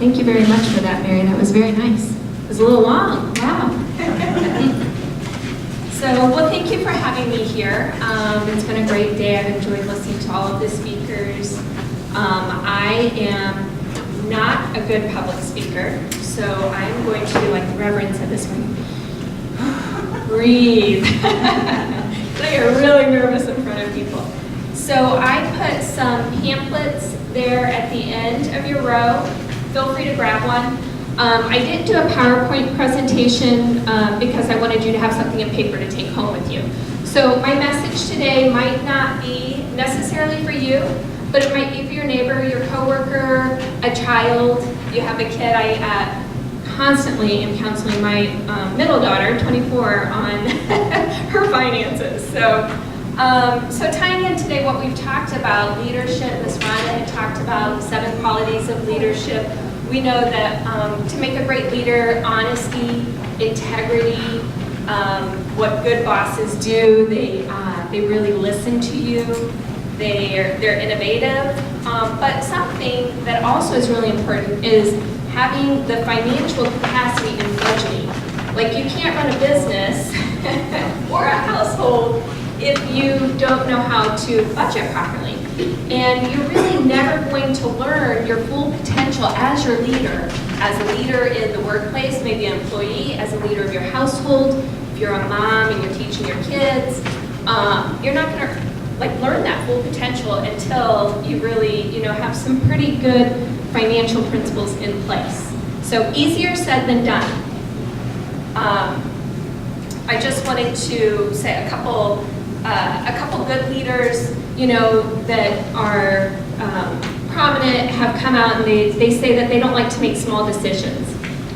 Thank you very much for that, Mary. That was very nice. It was a little long. Wow. So, well, thank you for having me here. It's been a great day. I've enjoyed listening to all of the speakers. I am not a good public speaker, so I'm going to do like the Reverend said this morning. Breathe. They are really nervous in front of people. So I put some pamphlets there at the end of your row. Feel free to grab one. I didn't do a PowerPoint presentation because I wanted you to have something in paper to take home with you. So my message today might not be necessarily for you, but it might be for your neighbor, your coworker, a child. You have a kid. I constantly am counseling my middle daughter, 24, on her finances. So tying in today what we've talked about, leadership, Ms. Rhonda had talked about 7 qualities of leadership. We know that to make a great leader, honesty, integrity, what good bosses do, they really listen to you, they're innovative, but something that also is really important is having the financial capacity in budgeting. Like, you can't run a business or a household if you don't know how to budget properly. And you're really never going to learn your full potential as your leader, as a leader in the workplace, maybe an employee, as a leader of your household. If you're a mom and you're teaching your kids, you're not going to learn that full potential until you really have some pretty good financial principles in place. So easier said than done. I just wanted to say a couple good leaders, that are prominent have come out and they say that they don't like to make small decisions.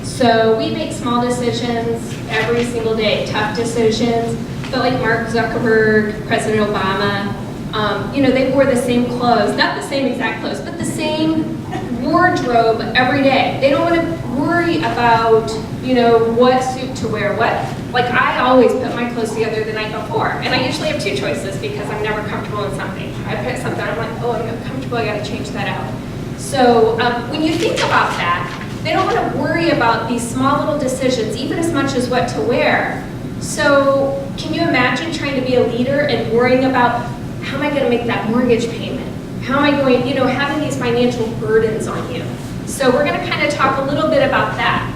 So we make small decisions every single day, tough decisions. But like Mark Zuckerberg, President Obama, they wore the same clothes, not the same exact clothes, but the same wardrobe every day. They don't want to worry about, what suit to wear, I always put my clothes together the night before, and I usually have 2 choices because I'm never comfortable in something. I pick something, I'm like, oh, I'm not comfortable, I gotta change that out. So when you think about that, they don't want to worry about these small little decisions, even as much as what to wear. So can you imagine trying to be a leader and worrying about, how am I gonna make that mortgage payment? How am I going, having these financial burdens on you? So we're gonna kind of talk a little bit about that.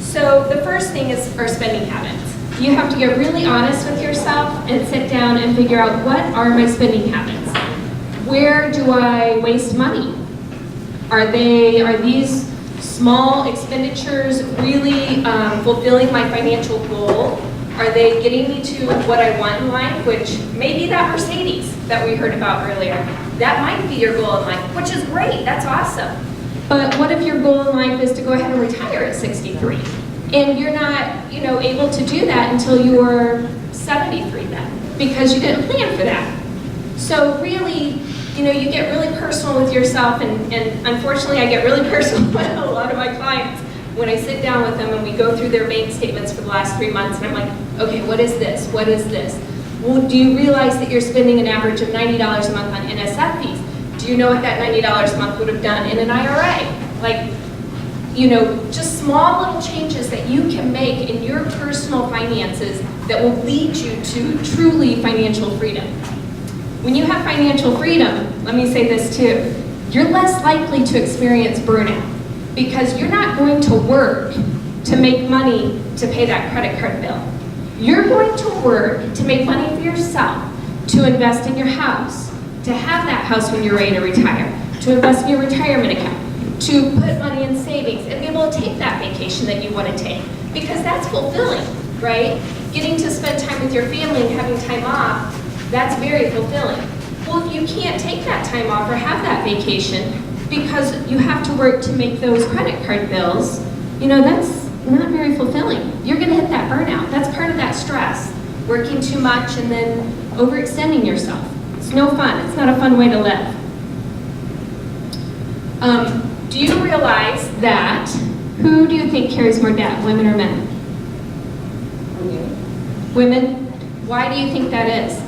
So the first thing is our spending habits. You have to get really honest with yourself and sit down and figure out, what are my spending habits? Where do I waste money? Are these small expenditures really fulfilling my financial goal? Are they getting me to what I want in life, which maybe that Mercedes that we heard about earlier, that might be your goal in life, which is great, that's awesome. But what if your goal in life is to go ahead and retire at 63? And you're not, able to do that until you're 73 then, because you didn't plan for that. So really, you get really personal with yourself, and unfortunately I get really personal with a lot of my clients when I sit down with them and we go through their bank statements for the last 3 months, and I'm like, okay, what is this? What is this? Well, do you realize that you're spending an average of $90 a month on NSF fees? Do you know what that $90 a month would have done in an IRA? Just small little changes that you can make in your personal finances that will lead you to truly financial freedom. When you have financial freedom, let me say this too, you're less likely to experience burnout because you're not going to work to make money to pay that credit card bill. You're going to work to make money for yourself, to invest in your house, to have that house when you're ready to retire, to invest in your retirement account, to put money in savings and be able to take that vacation that you want to take, because that's fulfilling, right? Getting to spend time with your family and having time off, that's very fulfilling. Well, if you can't take that time off or have that vacation because you have to work to make those credit card bills, that's not very fulfilling. You're going to hit that burnout. That's part of that stress, working too much and then overextending yourself. It's no fun. It's not a fun way to live. Do you realize that, who do you think carries more debt, women or men? Women? Why do you think that is?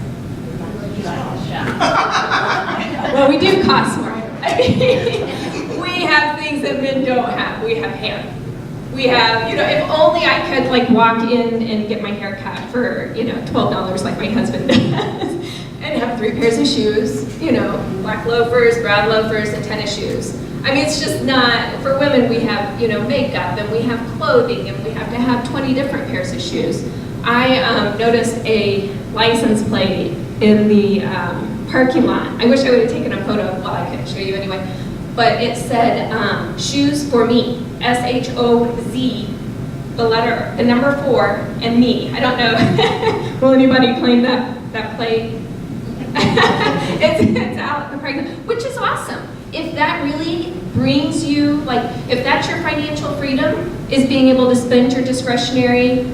Well, we do cost more. I mean, We have things that men don't have. We have hair. We have, if only I could like walk in and get my hair cut for, $12 like my husband does, and have 3 pairs of shoes, black loafers, brown loafers, and tennis shoes. I mean, it's just not, for women we have, makeup, and we have clothing, and we have to have 20 different pairs of shoes. I noticed a license plate in the parking lot. I wish I would have taken a photo, well, I couldn't show you anyway, but it said, shoes for me, S-H-O-Z, the number 4, and me. I don't know, will anybody claim that plate? it's out in the parking lot, which is awesome. If that really brings you, like, if that's your financial freedom, is being able to spend your discretionary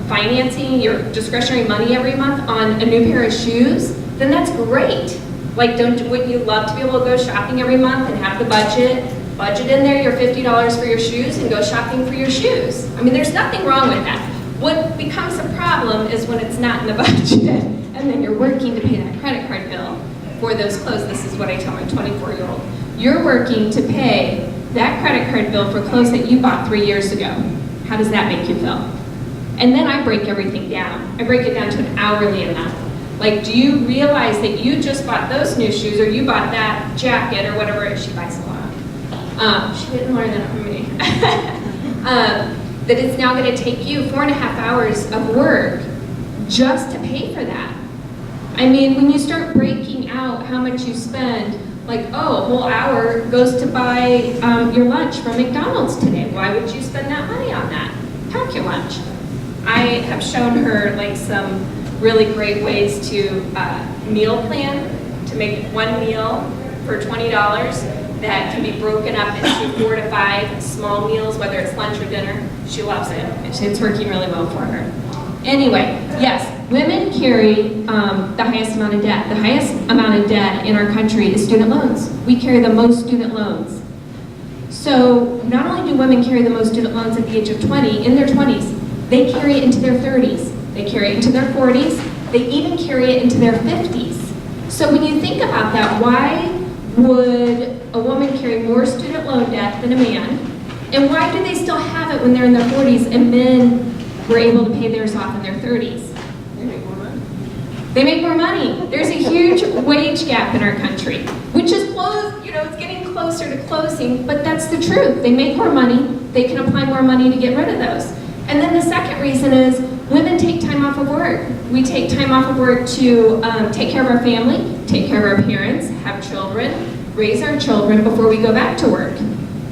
financing, your discretionary money every month on a new pair of shoes, then that's great. Like, wouldn't you love to be able to go shopping every month and have the budget in there, your $50 for your shoes, and go shopping for your shoes? I mean, there's nothing wrong with that. What becomes a problem is when it's not in the budget, and then you're working to pay that credit card bill for those clothes. This is what I tell my 24-year-old. You're working to pay that credit card bill for clothes that you bought 3 years ago. How does that make you feel? And then I break everything down. I break it down to an hourly amount. Like, do you realize that you just bought those new shoes, or you bought that jacket, or whatever it is? She buys a lot. She didn't learn that from me. That it's now going to take you 4.5 hours of work just to pay for that. I mean, when you start breaking out how much you spend, like, oh, a whole hour goes to buy your lunch from McDonald's today. Why would you spend that money on that? Pack your lunch. I have shown her like some really great ways to meal plan, to make one meal for $20 that can be broken up into 4 to 5 small meals, whether it's lunch or dinner. She loves it. It's working really well for her. Anyway, yes, women carry the highest amount of debt. The highest amount of debt in our country is student loans. We carry the most student loans. So not only do women carry the most student loans at the age of 20, in their 20s, they carry it into their 30s. They carry it into their 40s. They even carry it into their 50s. So when you think about that, why would a woman carry more student loan debt than a man? And why do they still have it when they're in their 40s and men were able to pay theirs off in their 30s? They make more money. They make more money. There's a huge wage gap in our country, which is close, it's getting closer to closing, but that's the truth. They make more money. They can apply more money to get rid of those. And then the second reason is women take time off of work. We take time off of work to take care of our family, take care of our parents, have children, raise our children before we go back to work.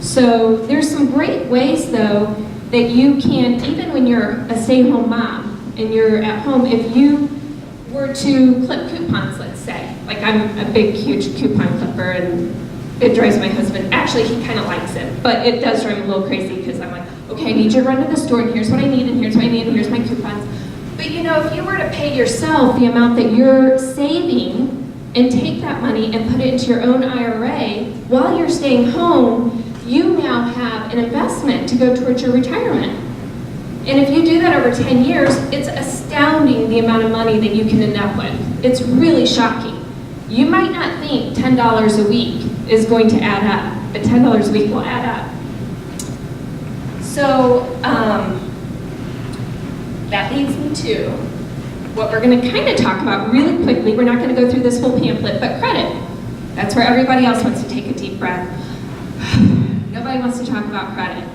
So there's some great ways, though, that you can, even when you're a stay-at-home mom and you're at home, if you were to clip coupons, let's say, like I'm a big, huge coupon clipper, and it drives my husband, actually he kind of likes it, but it does drive him a little crazy because I'm like, okay, I need you to run to the store, and here's what I need, and here's what I need, and here's my coupons. But if you were to pay yourself the amount that you're saving and take that money and put it into your own IRA while you're staying home, you now have an investment to go towards your retirement. And if you do that over 10 years, it's astounding the amount of money that you can end up with. It's really shocking. You might not think $10 a week is going to add up, but $10 a week will add up. So that leads me to what we're going to kind of talk about really quickly. We're not going to go through this whole pamphlet, but credit. That's where everybody else wants to take a deep breath. Nobody wants to talk about credit.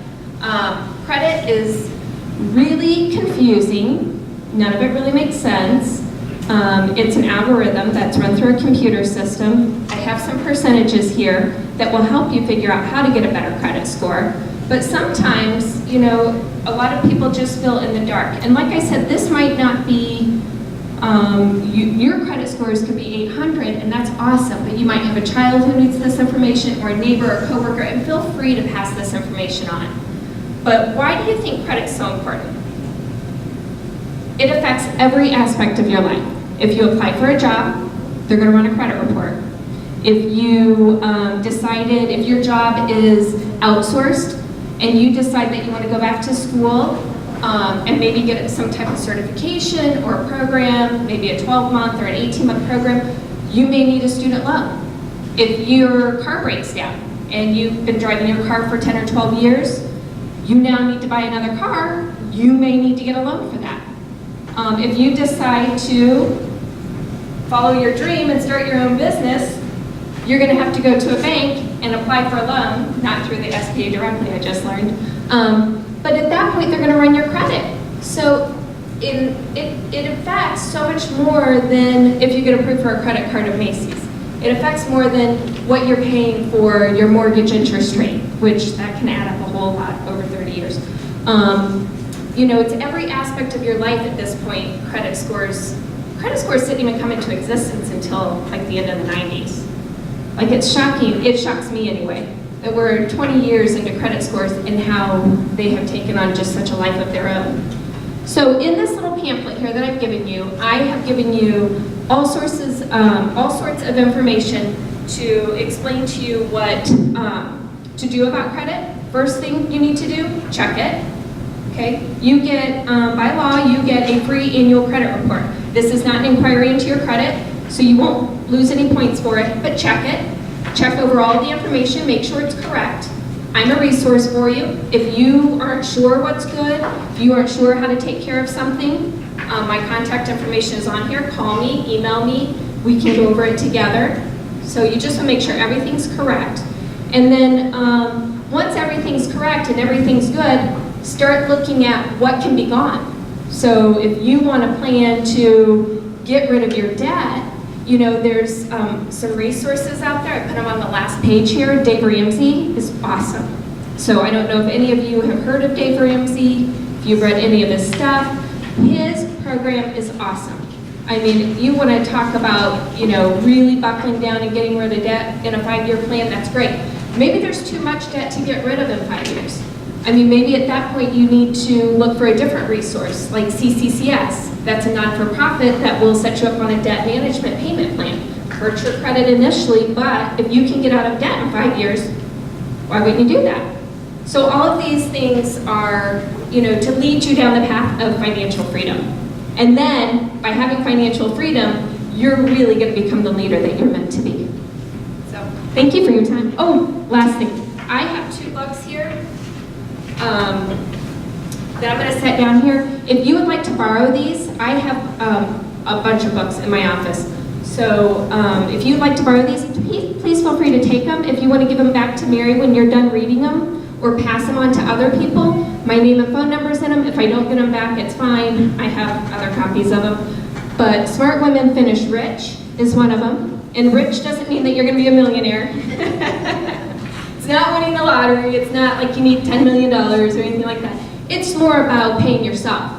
Credit is really confusing. None of it really makes sense. It's an algorithm that's run through a computer system. I have some percentages here that will help you figure out how to get a better credit score. But sometimes, a lot of people just feel in the dark. And like I said, this might not be, your credit scores could be 800, and that's awesome, but you might have a child who needs this information, or a neighbor or coworker, and feel free to pass this information on. But why do you think credit's so important? It affects every aspect of your life. If you apply for a job, they're going to run a credit report. If you if your job is outsourced, and you decide that you want to go back to school and maybe get some type of certification or a program, maybe a 12-month or an 18-month program, you may need a student loan. If your car breaks down, and you've been driving your car for 10 or 12 years, you now need to buy another car, you may need to get a loan for that. If you decide to follow your dream and start your own business, you're going to have to go to a bank and apply for a loan, not through the SBA directly, I just learned. But at that point, they're going to run your credit. So it affects so much more than if you get approved for a credit card at Macy's. It affects more than what you're paying for your mortgage interest rate, which that can add up a whole lot over 30 years. You know, it's every aspect of your life at this point. Credit scores didn't even come into existence until like the end of the 90s. Like, it's shocking, it shocks me anyway, that we're 20 years into credit scores and how they have taken on just such a life of their own. So in this little pamphlet here that I've given you, I have given you all sorts of information to explain to you what to do about credit. First thing you need to do, check it. Okay, you get, by law, you get a free annual credit report. This is not an inquiry into your credit, so you won't lose any points for it, but check it. Check over all the information, make sure it's correct. I'm a resource for you. If you aren't sure what's good, if you aren't sure how to take care of something, my contact information is on here. Call me, email me, we can go over it together. So you just want to make sure everything's correct. And then once everything's correct and everything's good, start looking at what can be gone. So if you want to plan to get rid of your debt, you know, there's some resources out there. I put them on the last page here. Dave Ramsey is awesome. So I don't know if any of you have heard of Dave Ramsey, if you've read any of his stuff. His program is awesome. I mean, if you want to talk about, you know, really buckling down and getting rid of debt in a 5-year plan, that's great. Maybe there's too much debt to get rid of in 5 years. I mean, maybe at that point you need to look for a different resource, like CCCS. That's a non-for-profit that will set you up on a debt management payment plan. Hurt your credit initially, but if you can get out of debt in 5 years, why wouldn't you do that? So all of these things are, you know, to lead you down the path of financial freedom. And then, by having financial freedom, you're really going to become the leader that you're meant to be. So, thank you for your time. Oh, last thing. I have 2 books here that I'm going to set down here. If you would like to borrow these, I have a bunch of books in my office. So if you'd like to borrow these, please feel free to take them. If you want to give them back to Mary when you're done reading them, or pass them on to other people, my name and phone number's in them. If I don't get them back, it's fine. I have other copies of them. But Smart Women Finish Rich is one of them. And rich doesn't mean that you're going to be a millionaire. It's not winning the lottery. It's not like you need $10 million or anything like that. It's more about paying yourself.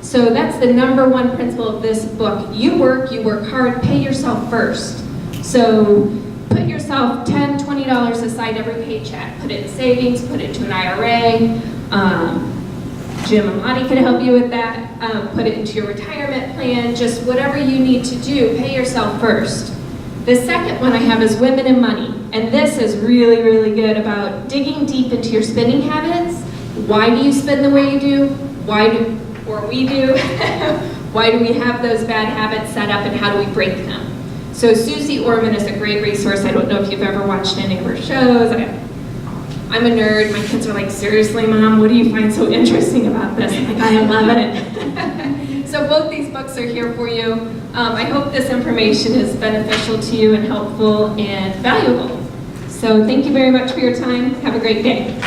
So that's the #1 principle of this book. You work hard, pay yourself first. So put yourself $10, $20 aside every paycheck. Put it in savings, put it to an IRA. Jim and Lottie can help you with that. Put it into your retirement plan. Just whatever you need to do, pay yourself first. The second one I have is Women and Money. And this is really, really good about digging deep into your spending habits. Why do you spend the way you do? Why do we have those bad habits set up, and how do we break them? So Susie Orman is a great resource. I don't know if you've ever watched any of her shows. I'm a nerd. My kids are like, seriously, Mom, what do you find so interesting about this? I'm like, I love it. So both these books are here for you. I hope this information is beneficial to you and helpful and valuable. So thank you very much for your time. Have a great day.